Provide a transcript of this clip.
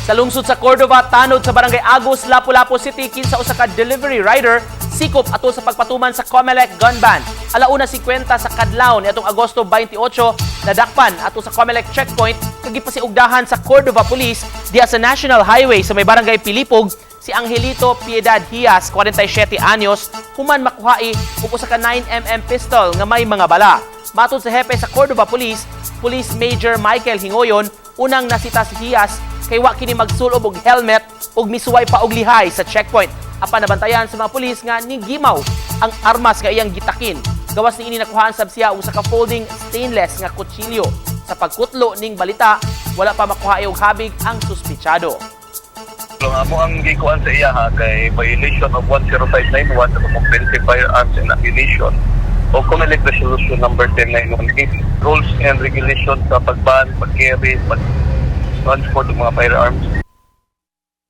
Sa lungsod sa Cordova, tanod sa barangay Agus, Lapu-Lapu City, kinsa usa ka delivery rider, sikop ato sa pagpatuman sa Comelec gun ban. Alauna 50 sa kadlaw niadtong Agosto 28, nadakpan ato sa Comelec checkpoint kag gipasiugdahan sa Cordova Police diha sa National Highway sa may barangay Pilipog si Angelito Piedad Hias, 47 anyos, human makuhai og usa ka 9mm pistol nga may mga bala. Matod sa hepe sa Cordova Police, Police Major Michael Hingoyon, unang nasita si Hias kay wa kini magsulob og helmet ug misuway pa og lihay sa checkpoint. Apan nabantayan sa mga pulis nga nigimaw ang armas nga iyang gitakin. Gawas ni ini nakuhaan sab siya og usa ka folding stainless nga kutsilyo. Sa pagkutlo ning balita, wala pa makuha og habig ang suspitsado. Ang amo ang gikuan sa iya ha kay violation of 10591 sa offensive firearms and ammunition o Comelec Resolution number 10918 rules and regulations sa pagban, pag-carry, pag-transport ng mga firearms.